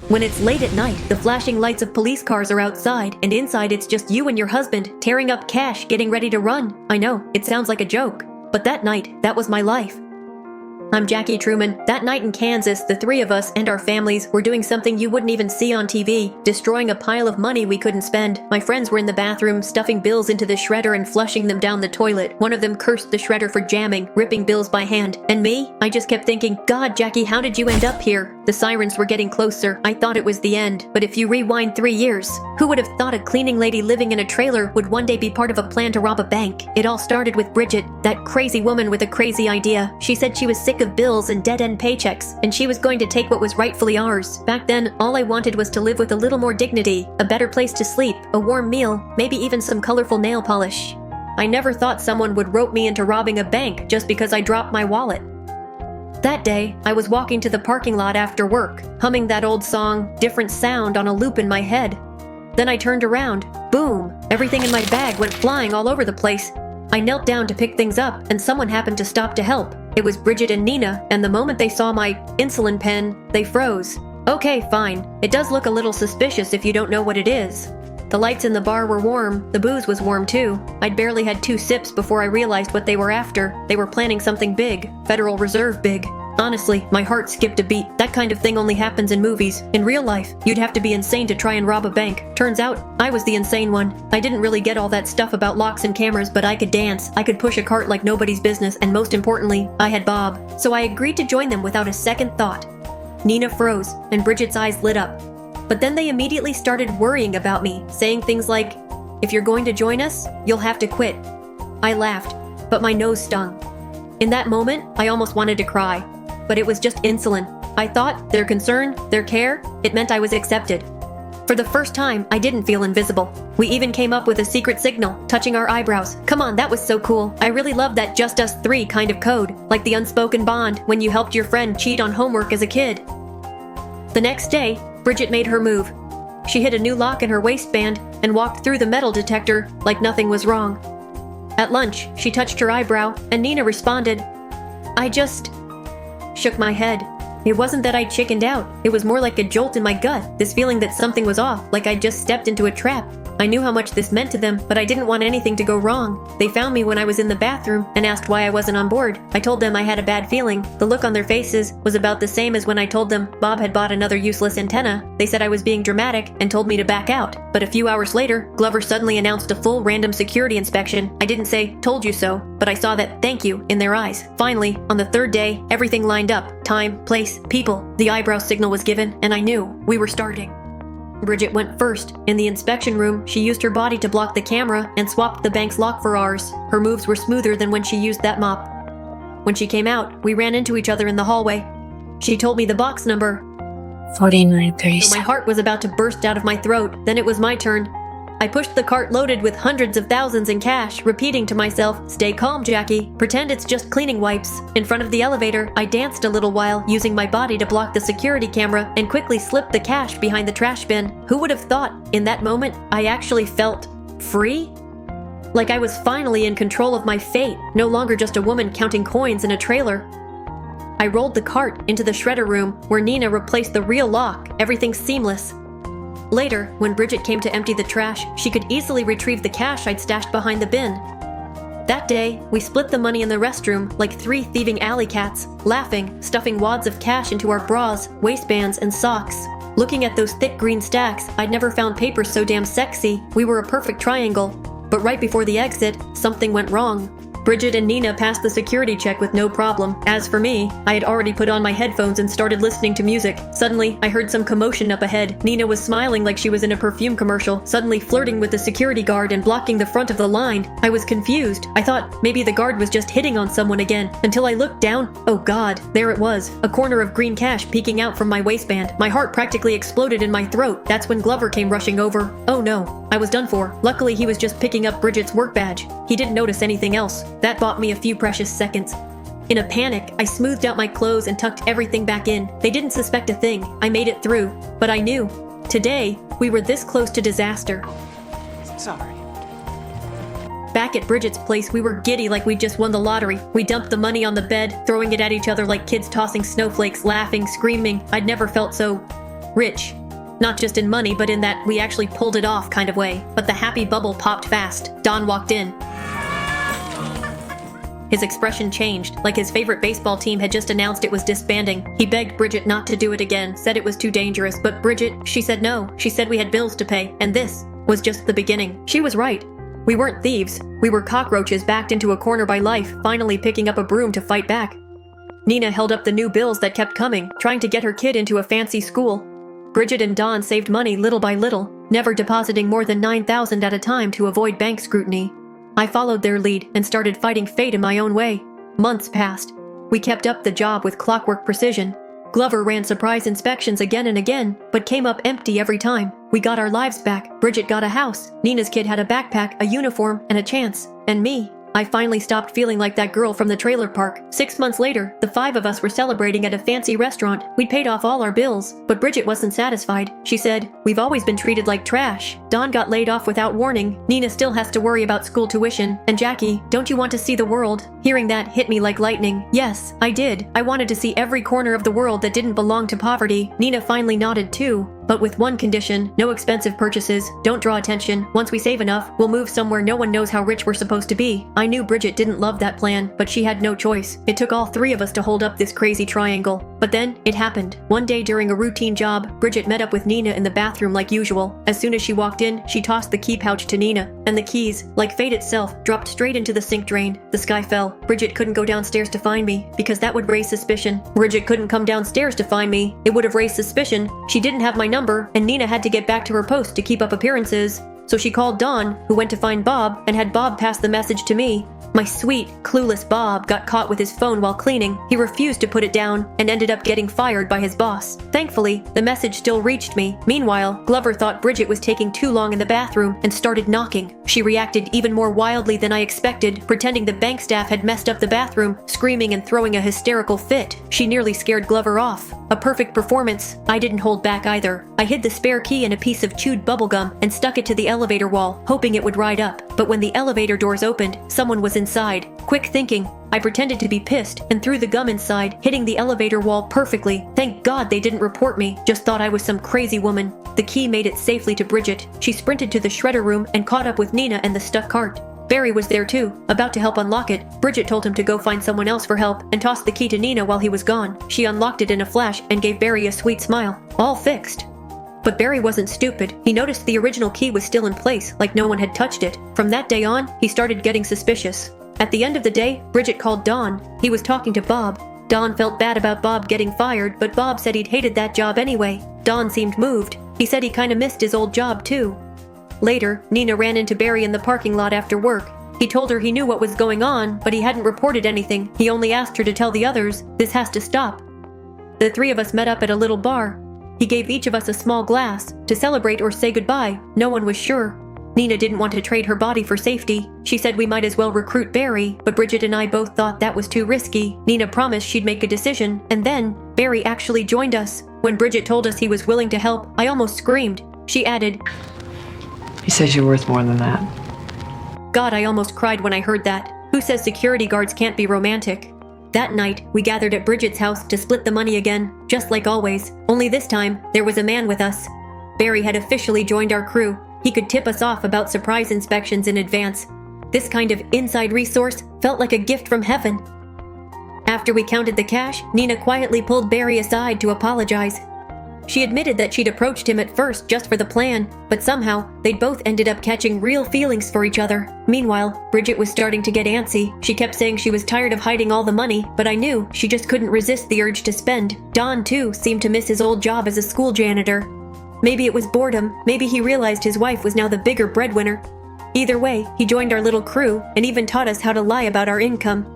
When it's late at night, the flashing lights of police cars are outside, and inside it's just you and your husband tearing up cash, getting ready to run. I know, it sounds like a joke, but that night, that was my life. I'm Jackie Truman. That night in Kansas, the three of us and our families were doing something you wouldn't even see on TV, destroying a pile of money we couldn't spend. My friends were in the bathroom, stuffing bills into the shredder and flushing them down the toilet. One of them cursed the shredder for jamming, ripping bills by hand. And me? I just kept thinking, God, Jackie, how did you end up here? The sirens were getting closer. I thought it was the end. But if you rewind 3 years, who would have thought a cleaning lady living in a trailer would one day be part of a plan to rob a bank? It all started with Bridget, that crazy woman with a crazy idea. She said she was sick of bills and dead-end paychecks, and she was going to take what was rightfully ours. Back then, all I wanted was to live with a little more dignity, a better place to sleep, a warm meal, maybe even some colorful nail polish. I never thought someone would rope me into robbing a bank just because I dropped my wallet. That day, I was walking to the parking lot after work, humming that old song, Different Sound, on a loop in my head. Then I turned around. Boom! Everything in my bag went flying all over the place. I knelt down to pick things up, and someone happened to stop to help. It was Bridget and Nina, and the moment they saw my insulin pen, they froze. Okay, fine. It does look a little suspicious if you don't know what it is. The lights in the bar were warm. The booze was warm too. I'd barely had 2 sips before I realized what they were after. They were planning something big. Federal Reserve big. Honestly, my heart skipped a beat. That kind of thing only happens in movies. In real life, you'd have to be insane to try and rob a bank. Turns out, I was the insane one. I didn't really get all that stuff about locks and cameras, but I could dance. I could push a cart like nobody's business, and most importantly, I had Bob. So I agreed to join them without a second thought. Nina froze, and Bridget's eyes lit up. But then they immediately started worrying about me, saying things like, "If you're going to join us, you'll have to quit." I laughed, but my nose stung. In that moment, I almost wanted to cry. But it was just insulin. I thought their concern, their care, it meant I was accepted. For the first time, I didn't feel invisible. We even came up with a secret signal, touching our eyebrows. Come on, that was so cool. I really loved that just us three kind of code, like the unspoken bond when you helped your friend cheat on homework as a kid. The next day, Bridget made her move. She hid a new lock in her waistband and walked through the metal detector like nothing was wrong. At lunch, she touched her eyebrow, and Nina responded, "I just..." Shook my head. It wasn't that I chickened out. It was more like a jolt in my gut, this feeling that something was off, like I'd just stepped into a trap. I knew how much this meant to them, but I didn't want anything to go wrong. They found me when I was in the bathroom and asked why I wasn't on board. I told them I had a bad feeling. The look on their faces was about the same as when I told them Bob had bought another useless antenna. They said I was being dramatic and told me to back out. But a few hours later, Glover suddenly announced a full random security inspection. I didn't say, "Told you so," but I saw that "thank you" in their eyes. Finally, on the 3rd day, everything lined up. Time, place, people. The eyebrow signal was given, and I knew we were starting. Bridget went first. In the inspection room, she used her body to block the camera and swapped the bank's lock for ours. Her moves were smoother than when she used that mop. When she came out, we ran into each other in the hallway. She told me the box number. 4937. So my heart was about to burst out of my throat. Then it was my turn. I pushed the cart loaded with hundreds of thousands in cash, repeating to myself, "Stay calm, Jackie. Pretend it's just cleaning wipes." In front of the elevator, I danced a little while, using my body to block the security camera, and quickly slipped the cash behind the trash bin. Who would have thought, in that moment, I actually felt free? Like I was finally in control of my fate, no longer just a woman counting coins in a trailer. I rolled the cart into the shredder room, where Nina replaced the real lock, everything seamless. Later, when Bridget came to empty the trash, she could easily retrieve the cash I'd stashed behind the bin. That day, we split the money in the restroom like 3 thieving alley cats, laughing, stuffing wads of cash into our bras, waistbands, and socks. Looking at those thick green stacks, I'd never found paper so damn sexy. We were a perfect triangle. But right before the exit, something went wrong. Bridget and Nina passed the security check with no problem. As for me, I had already put on my headphones and started listening to music. Suddenly, I heard some commotion up ahead. Nina was smiling like she was in a perfume commercial, suddenly flirting with the security guard and blocking the front of the line. I was confused. I thought maybe the guard was just hitting on someone again, until I looked down. Oh God, there it was, a corner of green cash peeking out from my waistband. My heart practically exploded in my throat. That's when Glover came rushing over. Oh no, I was done for. Luckily, he was just picking up Bridget's work badge. He didn't notice anything else. That bought me a few precious seconds. In a panic, I smoothed out my clothes and tucked everything back in. They didn't suspect a thing. I made it through. But I knew. Today, we were this close to disaster. Sorry. Back at Bridget's place, we were giddy like we'd just won the lottery. We dumped the money on the bed, throwing it at each other like kids tossing snowflakes, laughing, screaming. I'd never felt so Rich. Not just in money, but in that we actually pulled it off kind of way. But the happy bubble popped fast. Don walked in. His expression changed, like his favorite baseball team had just announced it was disbanding. He begged Bridget not to do it again, said it was too dangerous, but Bridget, she said no. She said we had bills to pay, and this was just the beginning. She was right. We weren't thieves. We were cockroaches backed into a corner by life, finally picking up a broom to fight back. Nina held up the new bills that kept coming, trying to get her kid into a fancy school. Bridget and Don saved money little by little, never depositing more than $9,000 at a time to avoid bank scrutiny. I followed their lead and started fighting fate in my own way. Months passed. We kept up the job with clockwork precision. Glover ran surprise inspections again and again, but came up empty every time. We got our lives back. Bridget got a house. Nina's kid had a backpack, a uniform, and a chance. And me. I finally stopped feeling like that girl from the trailer park. 6 months later, the 5 of us were celebrating at a fancy restaurant. We'd paid off all our bills, but Bridget wasn't satisfied. She said, "We've always been treated like trash." Don got laid off without warning. Nina still has to worry about school tuition. And Jackie, don't you want to see the world? Hearing that hit me like lightning. Yes, I did. I wanted to see every corner of the world that didn't belong to poverty. Nina finally nodded too. But with one condition, no expensive purchases, don't draw attention. Once we save enough, we'll move somewhere no one knows how rich we're supposed to be. I knew Bridget didn't love that plan, but she had no choice. It took all 3 of us to hold up this crazy triangle. But then, it happened. One day during a routine job, Bridget met up with Nina in the bathroom like usual. As soon as she walked in, she tossed the key pouch to Nina. And the keys, like fate itself, dropped straight into the sink drain. The sky fell. Bridget couldn't go downstairs to find me, because that would raise suspicion. Bridget couldn't come downstairs to find me. It would have raised suspicion. She didn't have my number, and Nina had to get back to her post to keep up appearances. So she called Don, who went to find Bob, and had Bob pass the message to me. My sweet, clueless Bob got caught with his phone while cleaning. He refused to put it down and ended up getting fired by his boss. Thankfully, the message still reached me. Meanwhile, Glover thought Bridget was taking too long in the bathroom and started knocking. She reacted even more wildly than I expected, pretending the bank staff had messed up the bathroom, screaming and throwing a hysterical fit. She nearly scared Glover off. A perfect performance. I didn't hold back either. I hid the spare key in a piece of chewed bubblegum and stuck it to the elevator wall, hoping it would ride up. But when the elevator doors opened, someone was inside. Quick thinking, I pretended to be pissed and threw the gum inside, hitting the elevator wall perfectly. Thank God they didn't report me, just thought I was some crazy woman. The key made it safely to Bridget. She sprinted to the shredder room and caught up with Nina and the stuck cart. Barry was there too, about to help unlock it. Bridget told him to go find someone else for help and tossed the key to Nina while he was gone. She unlocked it in a flash and gave Barry a sweet smile. All fixed. But Barry wasn't stupid. He noticed the original key was still in place, like no one had touched it. From that day on, he started getting suspicious. At the end of the day, Bridget called Don. He was talking to Bob. Don felt bad about Bob getting fired, but Bob said he'd hated that job anyway. Don seemed moved. He said he kinda missed his old job too. Later, Nina ran into Barry in the parking lot after work. He told her he knew what was going on, but he hadn't reported anything. He only asked her to tell the others, "This has to stop." The 3 of us met up at a little bar. He gave each of us a small glass, to celebrate or say goodbye. No one was sure. Nina didn't want to trade her body for safety. She said we might as well recruit Barry, but Bridget and I both thought that was too risky. Nina promised she'd make a decision, and then Barry actually joined us. When Bridget told us he was willing to help, I almost screamed. She added, "He says you're worth more than that." God, I almost cried when I heard that. Who says security guards can't be romantic? That night, we gathered at Bridget's house to split the money again, just like always. Only this time, there was a man with us. Barry had officially joined our crew. He could tip us off about surprise inspections in advance. This kind of inside resource felt like a gift from heaven. After we counted the cash, Nina quietly pulled Barry aside to apologize. She admitted that she'd approached him at first just for the plan, but somehow they'd both ended up catching real feelings for each other. Meanwhile, Bridget was starting to get antsy. She kept saying she was tired of hiding all the money, but I knew she just couldn't resist the urge to spend. Don, too, seemed to miss his old job as a school janitor. Maybe it was boredom, maybe he realized his wife was now the bigger breadwinner. Either way, he joined our little crew and even taught us how to lie about our income.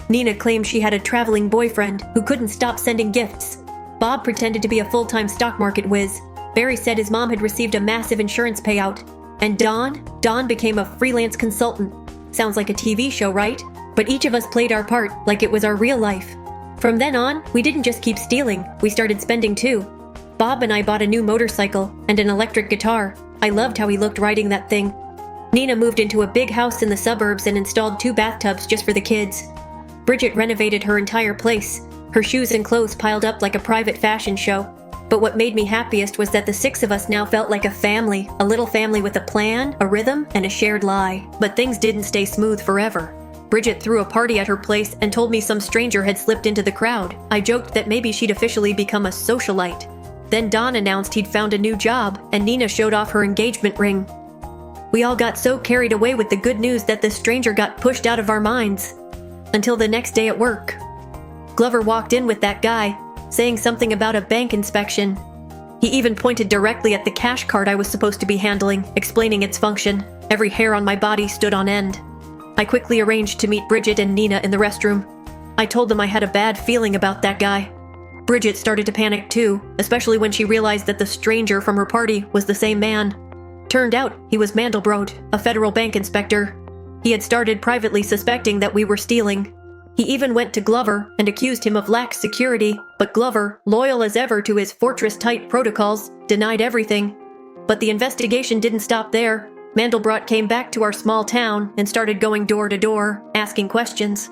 Nina claimed she had a traveling boyfriend who couldn't stop sending gifts. Bob pretended to be a full-time stock market whiz. Barry said his mom had received a massive insurance payout. And Don became a freelance consultant. Sounds like a TV show, right? But each of us played our part like it was our real life. From then on, we didn't just keep stealing, we started spending too. Bob and I bought a new motorcycle and an electric guitar. I loved how he looked riding that thing. Nina moved into a big house in the suburbs and installed 2 bathtubs just for the kids. Bridget renovated her entire place. Her shoes and clothes piled up like a private fashion show. But what made me happiest was that the six of us now felt like a family, a little family with a plan, a rhythm, and a shared lie. But things didn't stay smooth forever. Bridget threw a party at her place and told me some stranger had slipped into the crowd. I joked that maybe she'd officially become a socialite. Then Don announced he'd found a new job, and Nina showed off her engagement ring. We all got so carried away with the good news that the stranger got pushed out of our minds. Until the next day at work. Glover walked in with that guy, saying something about a bank inspection. He even pointed directly at the cash card I was supposed to be handling, explaining its function. Every hair on my body stood on end. I quickly arranged to meet Bridget and Nina in the restroom. I told them I had a bad feeling about that guy. Bridget started to panic too, especially when she realized that the stranger from her party was the same man. Turned out he was Mandelbrot, a federal bank inspector. He had started privately suspecting that we were stealing. He even went to Glover and accused him of lax security, but Glover, loyal as ever to his fortress-type protocols, denied everything. But the investigation didn't stop there. Mandelbrot came back to our small town and started going door to door, asking questions.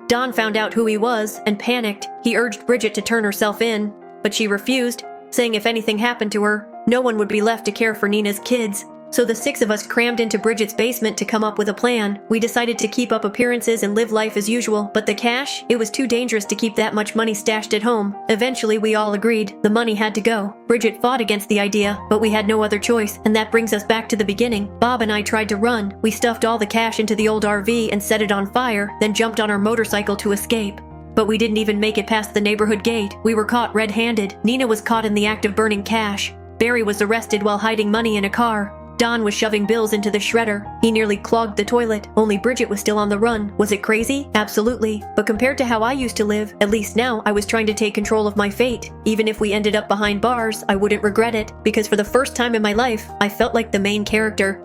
Don found out who he was and panicked. He urged Bridget to turn herself in, but she refused, saying if anything happened to her, no one would be left to care for Nina's kids. So the six of us crammed into Bridget's basement to come up with a plan. We decided to keep up appearances and live life as usual, but the cash, it was too dangerous to keep that much money stashed at home. Eventually, we all agreed the money had to go. Bridget fought against the idea, but we had no other choice, and that brings us back to the beginning. Bob and I tried to run. We stuffed all the cash into the old RV and set it on fire, then jumped on our motorcycle to escape. But we didn't even make it past the neighborhood gate. We were caught red-handed. Nina was caught in the act of burning cash. Barry was arrested while hiding money in a car. Don was shoving bills into the shredder. He nearly clogged the toilet. Only Bridget was still on the run. Was it crazy? Absolutely. But compared to how I used to live, at least now I was trying to take control of my fate. Even if we ended up behind bars, I wouldn't regret it, because for the first time in my life, I felt like the main character.